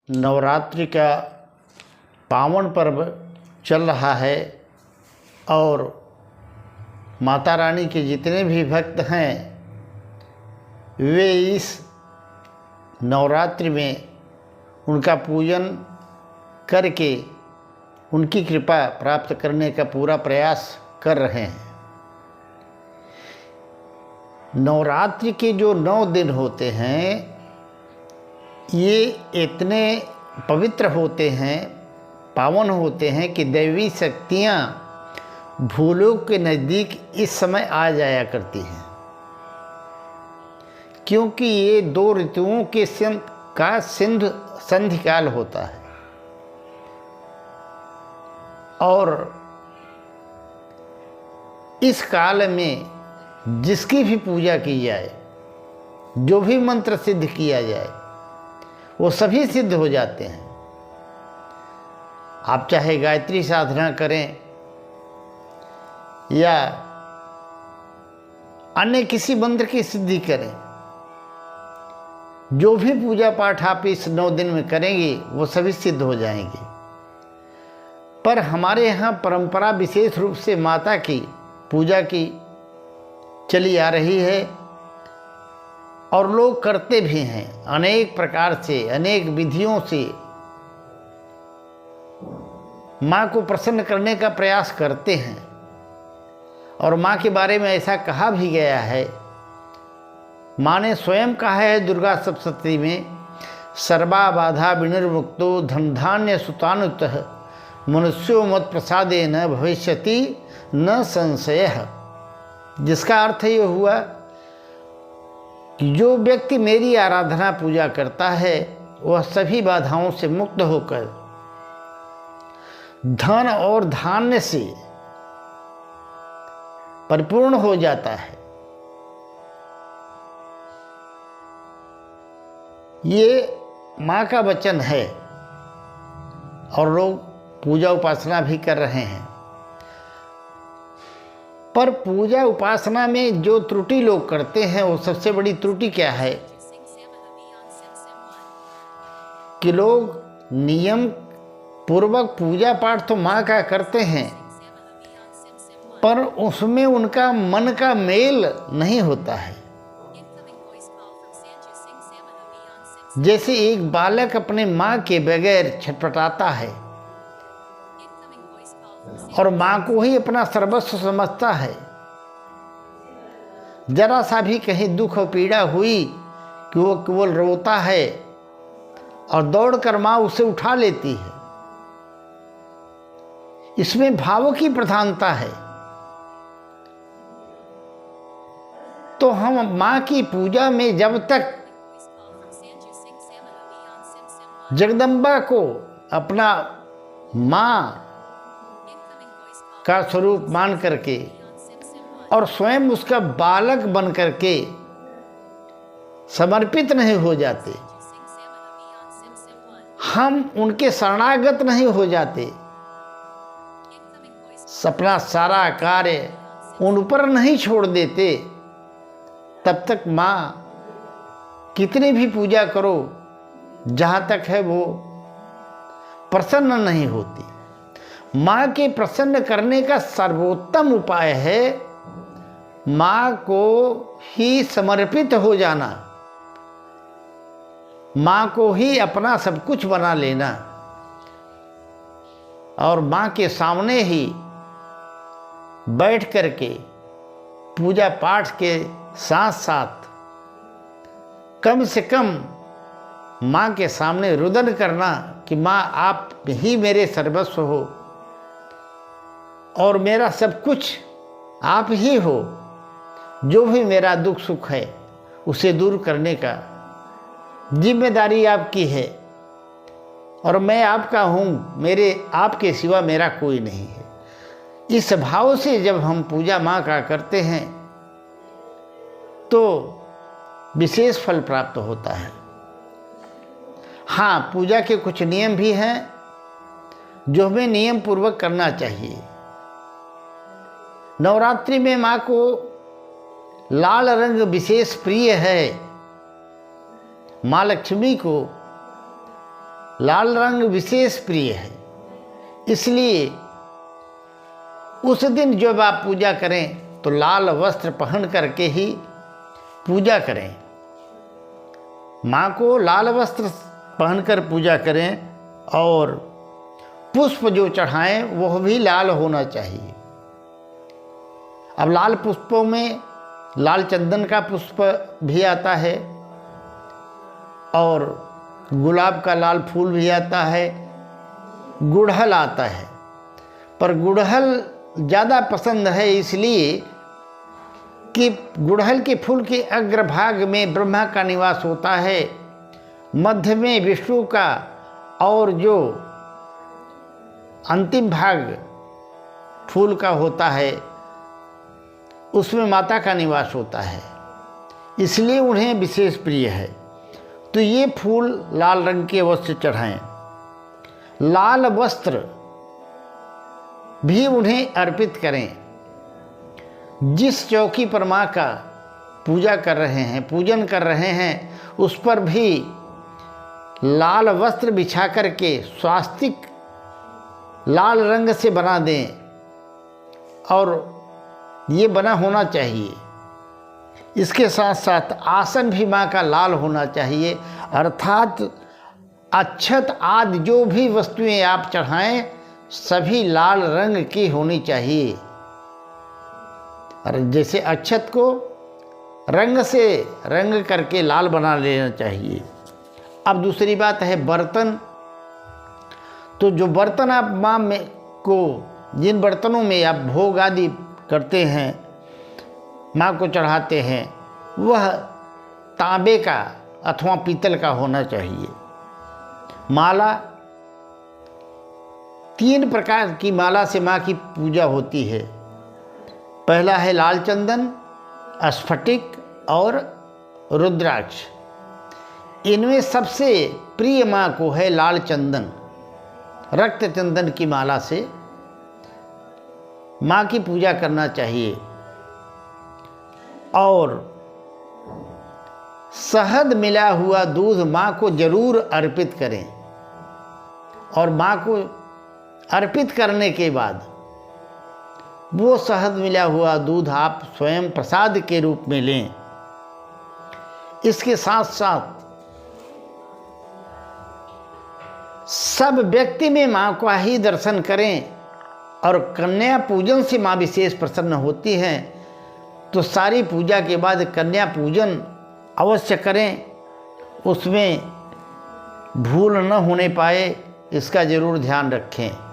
नवरात्रि का पावन पर्व चल रहा है और माता रानी के जितने भी भक्त हैं वे इस नवरात्रि में उनका पूजन करके उनकी कृपा प्राप्त करने का पूरा प्रयास कर रहे हैं। नवरात्रि के जो 9 दिन होते हैं ये इतने पवित्र होते हैं, पावन होते हैं कि दैवी शक्तियाँ भूलोक के नज़दीक इस समय आ जाया करती हैं, क्योंकि ये 2 ऋतुओं के संधिकाल होता है। और इस काल में जिसकी भी पूजा की जाए, जो भी मंत्र सिद्ध किया जाए, वो सभी सिद्ध हो जाते हैं। आप चाहे गायत्री साधना करें या अन्य किसी मंत्र की सिद्धि करें, जो भी पूजा पाठ आप इस 9 दिन में करेंगे वो सभी सिद्ध हो जाएंगे। पर हमारे यहाँ परंपरा विशेष रूप से माता की पूजा की चली आ रही है और लोग करते भी हैं। अनेक प्रकार से, अनेक विधियों से माँ को प्रसन्न करने का प्रयास करते हैं। और माँ के बारे में ऐसा कहा भी गया है, माँ ने स्वयं कहा है दुर्गा सप्तशती में, सर्वा बाधा विनिर्मुक्तो धन धान्य सुतानुतः मनुष्यो मत प्रसादेन भविष्यति न संशयः। जिसका अर्थ ये हुआ कि जो व्यक्ति मेरी आराधना पूजा करता है वह सभी बाधाओं से मुक्त होकर धन और धान्य से परिपूर्ण हो जाता है। ये माँ का वचन है और लोग पूजा उपासना भी कर रहे हैं। पर पूजा उपासना में जो त्रुटि लोग करते हैं वो सबसे बड़ी त्रुटि क्या है कि लोग नियम पूर्वक पूजा पाठ तो माँ का करते हैं, पर उसमें उनका मन का मेल नहीं होता है। जैसे एक बालक अपने माँ के बगैर छटपटाता है और माँ को ही अपना सर्वस्व समझता है। जरा सा भी कहीं दुख और पीड़ा हुई कि वो केवल रोता है और दौड़कर माँ उसे उठा लेती है। इसमें भावों की प्रधानता है। तो हम माँ की पूजा में जब तक जगदम्बा को अपना माँ का स्वरूप मान करके और स्वयं उसका बालक बन करके समर्पित नहीं हो जाते, हम उनके शरणागत नहीं हो जाते, अपना सारा कार्य उन पर नहीं छोड़ देते, तब तक माँ कितनी भी पूजा करो, जहाँ तक है वो प्रसन्न नहीं होती। माँ के प्रसन्न करने का सर्वोत्तम उपाय है माँ को ही समर्पित हो जाना, माँ को ही अपना सब कुछ बना लेना और माँ के सामने ही बैठ करके पूजा पाठ के साथ साथ कम से कम माँ के सामने रुदन करना कि माँ आप ही मेरे सर्वस्व हो और मेरा सब कुछ आप ही हो। जो भी मेरा दुख सुख है उसे दूर करने का जिम्मेदारी आपकी है और मैं आपका हूँ, मेरे आपके सिवा मेरा कोई नहीं है। इस भाव से जब हम पूजा माँ का करते हैं तो विशेष फल प्राप्त होता है। हाँ, पूजा के कुछ नियम भी हैं जो हमें नियम पूर्वक करना चाहिए। नवरात्रि में माँ को लाल रंग विशेष प्रिय है। माँ लक्ष्मी को लाल रंग विशेष प्रिय है, इसलिए उस दिन जब आप पूजा करें तो लाल वस्त्र पहन करके ही पूजा करें। माँ को लाल वस्त्र पहनकर पूजा करें और पुष्प जो चढ़ाएं वह भी लाल होना चाहिए। अब लाल पुष्पों में लाल चंदन का पुष्प भी आता है और गुलाब का लाल फूल भी आता है, गुड़हल आता है, पर गुड़हल ज़्यादा पसंद है इसलिए कि गुड़हल के फूल के अग्रभाग में ब्रह्मा का निवास होता है, मध्य में विष्णु का, और जो अंतिम भाग फूल का होता है उसमें माता का निवास होता है, इसलिए उन्हें विशेष प्रिय है। तो ये फूल लाल रंग के अवश्य चढ़ाएं। लाल वस्त्र भी उन्हें अर्पित करें। जिस चौकी पर माँ का पूजा कर रहे हैं, पूजन कर रहे हैं, उस पर भी लाल वस्त्र बिछा करके स्वास्तिक लाल रंग से बना दें, और ये बना होना चाहिए। इसके साथ साथ आसन भी माँ का लाल होना चाहिए, अर्थात अक्षत आदि जो भी वस्तुएं आप चढ़ाएं सभी लाल रंग की होनी चाहिए। और जैसे अक्षत को रंग से रंग करके लाल बना लेना चाहिए। अब दूसरी बात है बर्तन। तो जो बर्तन आप माँ में को, जिन बर्तनों में आप भोग आदि करते हैं, माँ को चढ़ाते हैं, वह तांबे का अथवा पीतल का होना चाहिए। माला, 3 प्रकार की माला से माँ की पूजा होती है। पहला है लाल चंदन, स्फटिक और रुद्राक्ष। इनमें सबसे प्रिय माँ को है लाल चंदन। रक्त चंदन की माला से माँ की पूजा करना चाहिए। और शहद मिला हुआ दूध माँ को जरूर अर्पित करें, और माँ को अर्पित करने के बाद वो शहद मिला हुआ दूध आप स्वयं प्रसाद के रूप में लें। इसके साथ साथ सब व्यक्ति में माँ का ही दर्शन करें, और कन्या पूजन से माँ विशेष प्रसन्न होती हैं। तो सारी पूजा के बाद कन्या पूजन अवश्य करें, उसमें भूल न होने पाए इसका जरूर ध्यान रखें।